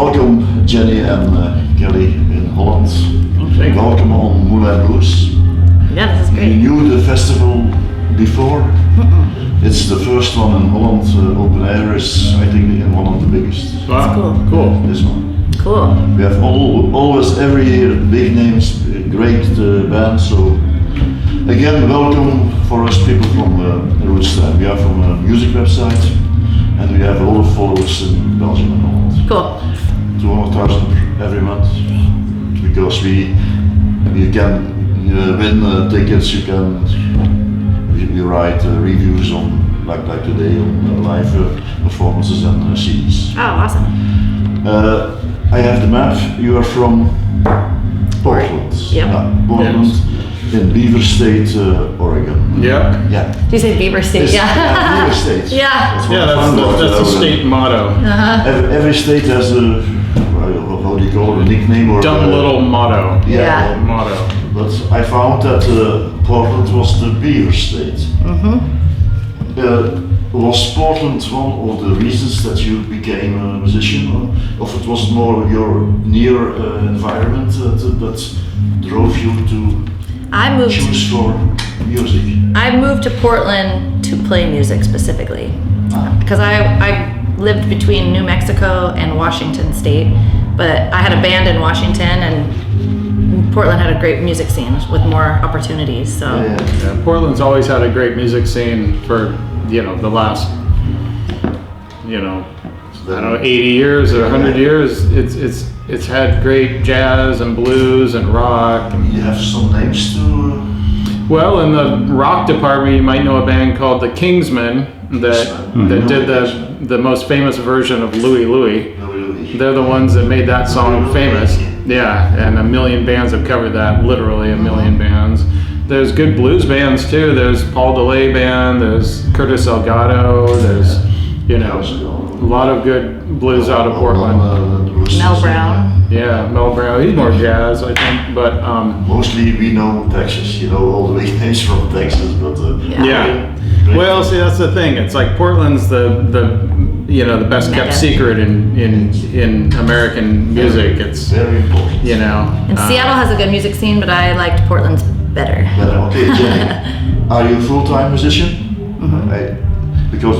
welcome Jenny and Kelly in Holland. Thank you. Welcome on Moulin Blues. Yeah, this is great. You knew the festival before? It's the first one in Holland, open air is I think one of the biggest. Wow, That's cool. This one. Cool. We have always every year big names, great bands. So again, welcome for us people from Roots. We are from a music website, and we have a lot of followers in Belgium and Holland. Cool. 200,000 every month, because you can win tickets. You can you write reviews on like today on live performances and CDs. Oh, awesome. I have the map. You are from Portland. Yep. Yeah, Portland in Beaver State, Oregon. Yeah. Yeah. Do you say Beaver State? Yeah. Beaver State. Yeah. That's the state motto. Every state has a how do you call it, a nickname or Dumb little motto. Yeah. Motto. But I found that Portland was the Beaver State. Was Portland one of the reasons that you became a musician, or it was more your near environment that drove you to choose for music? I moved to Portland to play music specifically, because I lived between New Mexico and Washington State, but I had a band in Washington, and Portland had a great music scene with more opportunities. So Yeah, Portland's always had a great music scene for the last I don't know 80 years or 100 years. It's had great jazz and blues and rock. You have some names to. Well, in the rock department, you might know a band called the Kingsmen that did the most famous version of Louie Louie. They're the ones that made that song famous. Yeah, and a million bands have covered that, literally a million bands. There's good blues bands too. There's Paul DeLay Band, there's Curtis Elgato, there's a lot of good blues out of Portland. Mel Brown. Yeah, Mel Brown, he's more jazz I think, but Mostly we know Texas, all the big names from Texas, but yeah. Well, see, that's the thing. It's like Portland's the best kept secret in American music. It's very important. And Seattle has a good music scene, but I liked Portland's better. Okay, Jenny, are you a full-time musician? Because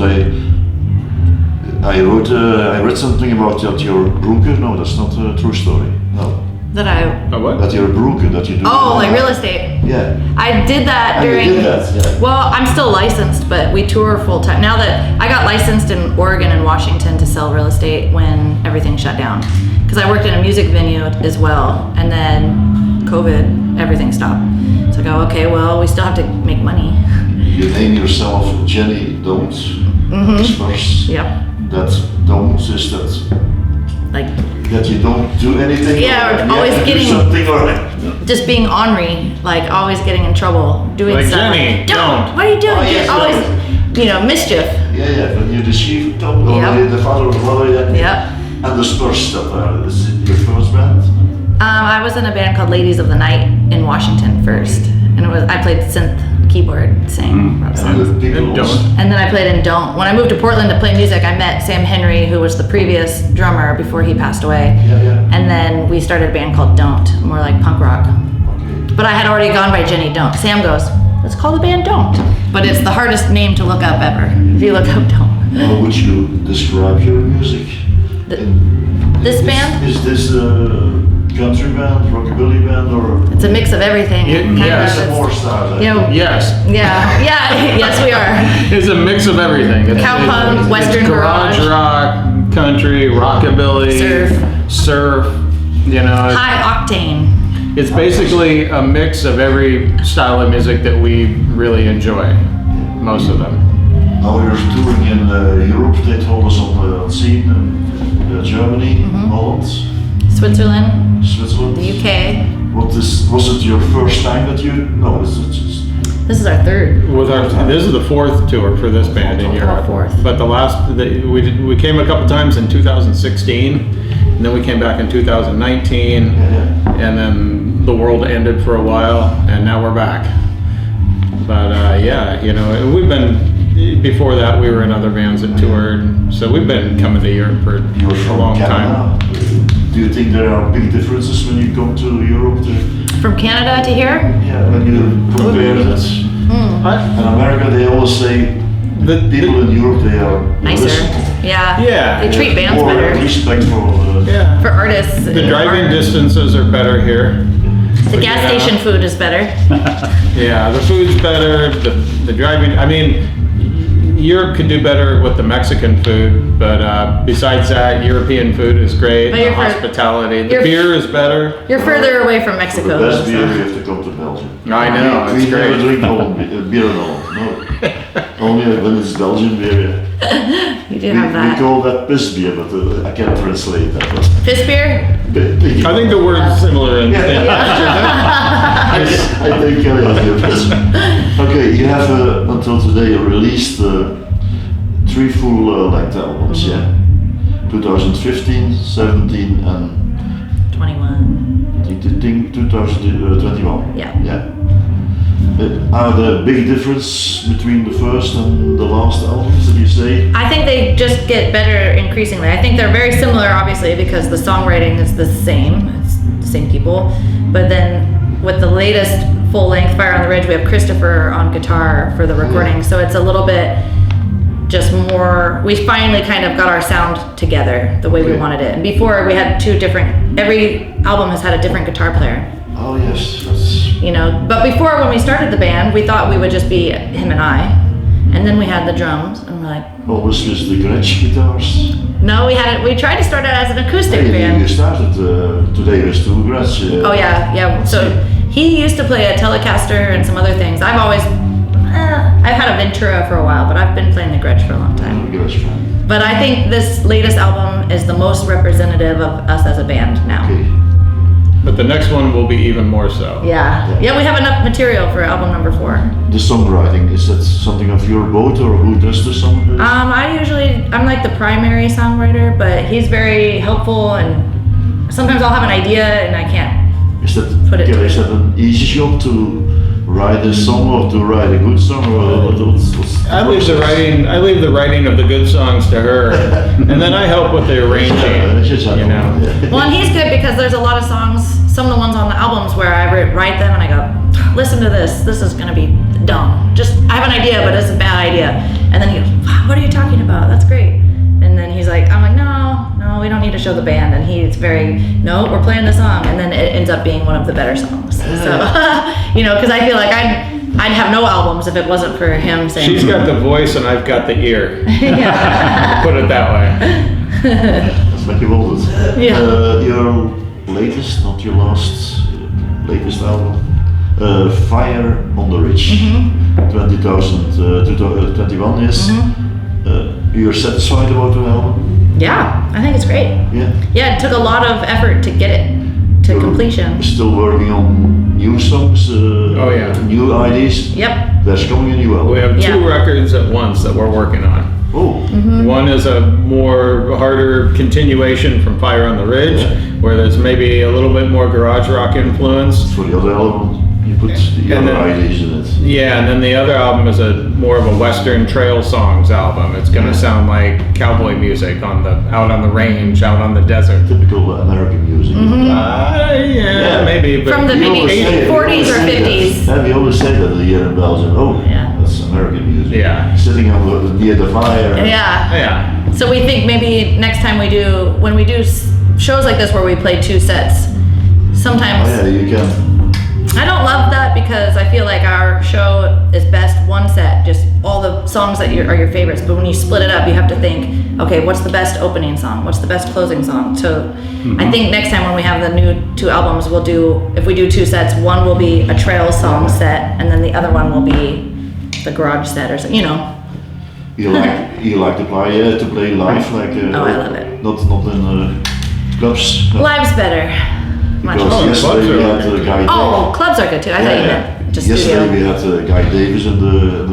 I read something about that you're a broker. No, that's not a true story. No. That I. A what? That you're a broker. That you do. Oh, like real estate. Yeah. I did that And you during. did that, yeah. Well, I'm still licensed, but we tour full time. Now that I got licensed in Oregon and Washington to sell real estate when everything shut down, because I worked in a music venue as well, and then COVID, everything stopped. So I go, okay, well, we still have to make money. You name yourself Jenny Don't. Spurs. Yep. That don't is that. Like. That you don't do anything. Yeah, or always getting. Something or. Just being ornery, like always getting in trouble, doing Like stuff. Jenny, don't. What are you doing? Oh, yes, Always, mischief. Yeah, but you deceive don't Yep. the father of mother. Yeah. Yep. And the Spurs stuff. Is it your first band? I was in a band called Ladies of the Night in Washington first, and I played synth, keyboard, sang rock songs. And the people And also- don't. And then I played in Don't. When I moved to Portland to play music, I met Sam Henry, who was the previous drummer before he passed away. Yeah. And then we started a band called Don't, more like punk rock. Okay. But I had already gone by Jenny Don't. Sam goes, let's call the band Don't. But it's the hardest name to look up ever, if you look up Don't. How would you describe your music? This band? Is this a country band, rockabilly band, or? It's a mix of everything. Yes. Some more stars. Yes. Yes, we are. It's a mix of everything. Cowpunk, Western garage rock, country, rockabilly, surf. High octane. It's basically a mix of every style of music that we really enjoy. Most of them. Now we're touring in Europe. They told us on the scene in Germany, Holland, Switzerland, Switzerland. the UK. Was it your first time that you? No, it's just. This is our third. This is the fourth tour for this band in Europe. Fourth. But we came a couple times in 2016, and then we came back in 2019, and then the world ended for a while, and now we're back. But we've been. Before that, we were in other bands that toured, so we've been coming to Europe for a long time. Do you think there are big differences when you come to Europe? From Canada to here? Yeah, when you compare that. In America, they always say the people in Europe, they are Nicer. Yeah. They treat bands more better. respectful. Yeah. For artists. The driving distances are better here. The gas station food is better. Yeah, the food's better. The driving. I mean, Europe could do better with the Mexican food, but besides that, European food is great. But The you're hospitality. The beer is better. You're further away from For Mexico. the best so. beer, you have to come to Belgium. I know, We it's never great. drink beer at all. No. Only when it's Belgian beer. You do We, have we that. call that piss beer, but I can't translate that. But Fist beer? I think the word's similar in I think it is. Okay, you have until today released 3 full length albums, yeah? 2015, 17 and 21. I think 2021. Yeah. Yeah. Are there a big difference between the first and the last albums, did you say? I think they just get better increasingly. I think they're very similar, obviously, because the songwriting is the same. It's the same people. But then with the latest full-length Fire on the Ridge, we have Christopher on guitar for the recording. So it's a little bit just more, we finally kind of got our sound together the way we wanted it. And before we had 2 different, every album has had a different guitar player. Oh yes, that's... You know, but before when we started the band, we thought we would just be him and I. And then we had the drums and we're like, Always with the Gretsch guitars. no, we tried to start it as an acoustic You band. started today with 2 Gretsch. Oh yeah. So he used to play a Telecaster and some other things. I've had a Ventura for a while, but I've been playing the Gretsch for a long time. Gretsch fan. But I think this latest album is the most representative of us as a band now. Okay. But the next one will be even more so. Yeah, we have enough material for album number 4. The songwriting, is that something of your boat or who does the song? I'm like the primary songwriter, but he's very helpful and sometimes I'll have an idea and I can't. Is that Is that an easy job to write a song or to write a good song or what's I leave the writing of the good songs to her, and then I help with the arranging. You know. Well, and he's good because there's a lot of songs, some of the ones on the albums where I write them and I go, listen to this is gonna be dumb. Just, I have an idea, but it's a bad idea. And then he goes, what are you talking about? That's great. And then he's like, I'm like, no, we don't need to show the band. And he's very, no, we're playing the song. And then it ends up being one of the better songs. So, you know, because I feel like I'd have no albums if it wasn't for him saying. She's got the voice and I've got the ear. Yeah. Put it that way. That's what you wanted. Yeah. Your latest, not your last, latest album, Fire on the Ridge, 2021, yes. You're satisfied about the album? Yeah, I think it's great. Yeah. Yeah, it took a lot of effort to get it to completion. You're still working on new songs, new ideas. Yep. There's coming a new album. We have 2 Yeah. records at once that we're working on. Oh, One is a more harder continuation from Fire on the Ridge, where there's maybe a little bit more garage rock influence. for the other album, you put the And other then- ideas in it. Yeah, and then the other album is more of a Western trail songs album. It's gonna sound like cowboy music out on the range, out on the desert. Typical American music. Yeah, maybe. But From the We maybe always say- we 40s or always say that. 50s. Yeah, we always say that here in Belgium. Oh, Yeah. that's American music. Yeah. Sitting near the fire. Yeah. Yeah. So we think maybe next time when we do shows like this where we play 2 sets, sometimes Oh yeah, you can. I don't love that because I feel like our show is best 1 set, just all the songs that are your favorites. But when you split it up, you have to think, okay, what's the best opening song? What's the best closing song? So I think next time when we have the new 2 albums, if we do 2 sets, one will be a trail song set, and then the other one will be the garage set or something, you know. You like to play live, like. Oh, I love it. Not in clubs. No. Live's better. Much Because more. yesterday we had Guy. Oh, clubs are good too. I thought you meant just Yesterday studio. we had Guy Davis in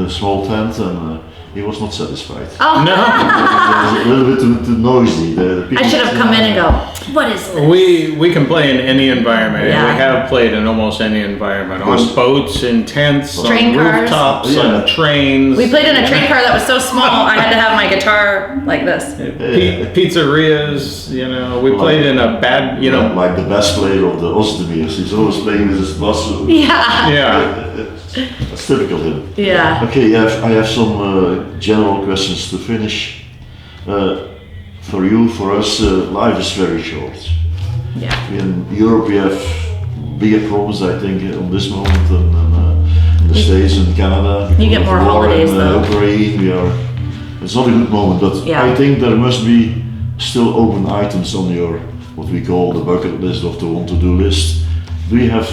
the small tent, and he he was not satisfied. Oh, No. It was a little bit too noisy. The people, I should have come in and go, what is this? We can play in any environment. And Yeah. we have played in almost any environment. On Yes. boats, in tents, Train on cars. rooftops, Yeah. on trains. We played in a train car that was so small, I had to have my guitar like this. Pizzerias, we played in a bad, like the bass player of the Ozdemirs. He's always playing with his bass. Yeah. yeah. That's typical of him. Yeah. Okay, I have some general questions to finish. For you, for us, life is very short. Yeah. In Europe, we have bigger problems, I think, on this moment than in the States and Canada. You get more War holidays, in, though. Ukraine, it's not a good moment, but Yeah. I think there must be still open items on your, what we call the bucket list of the want-to-do list. Do you have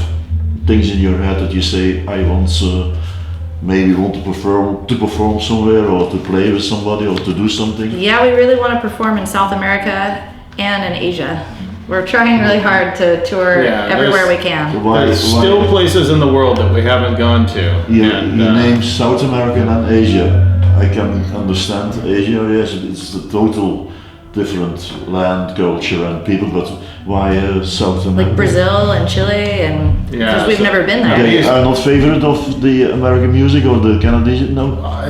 things in your head that you say, I want maybe want to perform somewhere, or to play with somebody, or to do something? Yeah, we really want to perform in South America and in Asia. We're trying really hard to tour Yeah, everywhere we So can. There's still places in the world that we haven't gone to. You And, name South America and Asia. I can understand Asia, yes, it's a total different land, culture and people, but why South America? Like Brazil and Chile, and Yeah, because we've so- never been They there. are not favorite of the American music or the Canadian, no?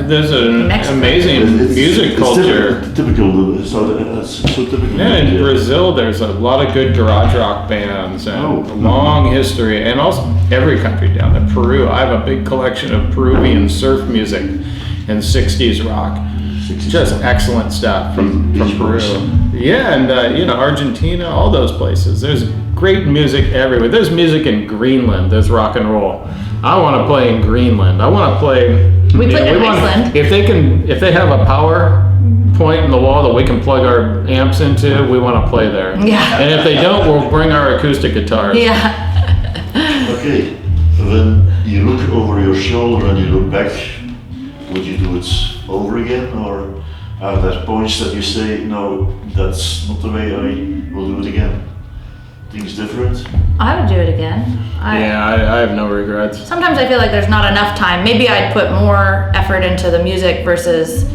there's an Mexico. amazing music culture. Typical, it's so typical. Yeah, in Brazil, there's a lot of good garage rock bands and Oh. a long history, and also every country down in Peru. I have a big collection of Peruvian surf music and 60s rock. 60s. Just excellent stuff from Beach Peru. Boys. Yeah, and Argentina, all those places. There's great music everywhere. There's music in Greenland. There's rock and roll. I want to play in Greenland. I want to play. We played in Iceland. If they have a power point in the wall that we can plug our amps into, we want to play there. Yeah. And if they don't, we'll bring our acoustic guitars. Yeah. Okay, when you look over your shoulder and you look back, would you do it over again, or are there points that you say, no, that's not the way I will do it again? Things different? I would do it again. I have no regrets. Sometimes I feel like there's not enough time. Maybe I'd put more effort into the music versus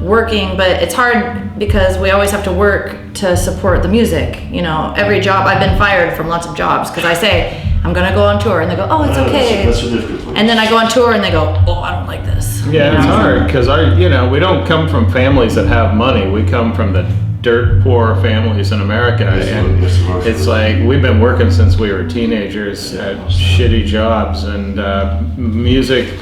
working, but it's hard because we always have to work to support the music. Every job, I've been fired from lots of jobs because I say, I'm gonna go on tour, and they go, oh, it's okay. That's a difficult one. And then I go on tour and they go, oh, I don't like this. Yeah, it's hard because we don't come from families that have money. We come from the dirt poor families in America, and it's like we've been working since we were teenagers at shitty jobs, and music.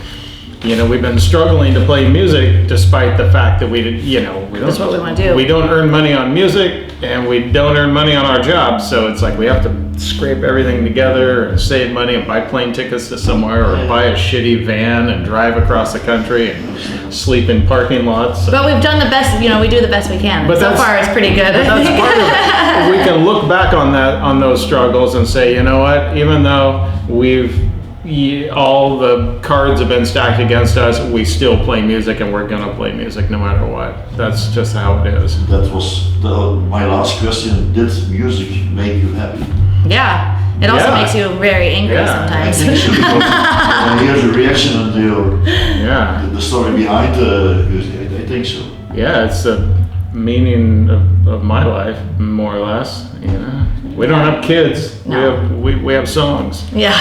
We've been struggling to play music despite the fact that we don't. That's what we want to do. We don't earn money on music, and we don't earn money on our jobs. So it's like we have to scrape everything together and save money and buy plane tickets to somewhere, or buy a shitty van and drive across the country and sleep in parking lots. But we've done the best, we do the best we can. But So that's- far, it's pretty good. That's part of it. We can look back on those struggles and say, you know what? Even though all the cards have been stacked against us, we still play music, and we're gonna play music no matter what. That's just how it is. That was my last question. Did music make you happy? Yeah. It also Yeah. makes you very angry Yeah. I sometimes. think so, because when I hear the reaction and Yeah, the story behind music, I think so. yeah. It's the meaning of my life, more or less. We don't have kids. No. We have songs. Yeah.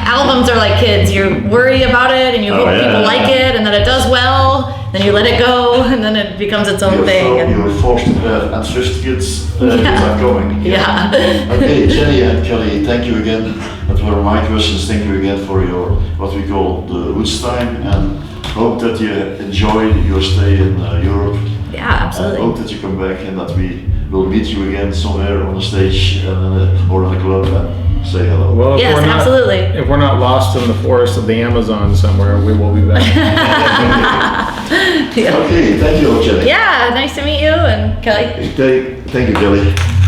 Albums are like kids. You worry about it and you hope yeah. people like it and that it does well. Then you let it go and then it becomes its own thing. You're forced to have and Swift kids are going. Yeah. Okay, Jenny and Kelly, thank you again. That were my questions. Thank you again for your, what we call the roots time, and hope that you enjoyed your stay in Europe. Yeah, I absolutely. hope that you come back and that we will meet you again somewhere on a stage or in a club and say hello. Well, Yes, absolutely. If we're not lost in the forest of the Amazon somewhere, we will be back. Yeah. Okay, thank you, Jenny. Yeah, nice to meet you and Kelly. Thank you, Kelly.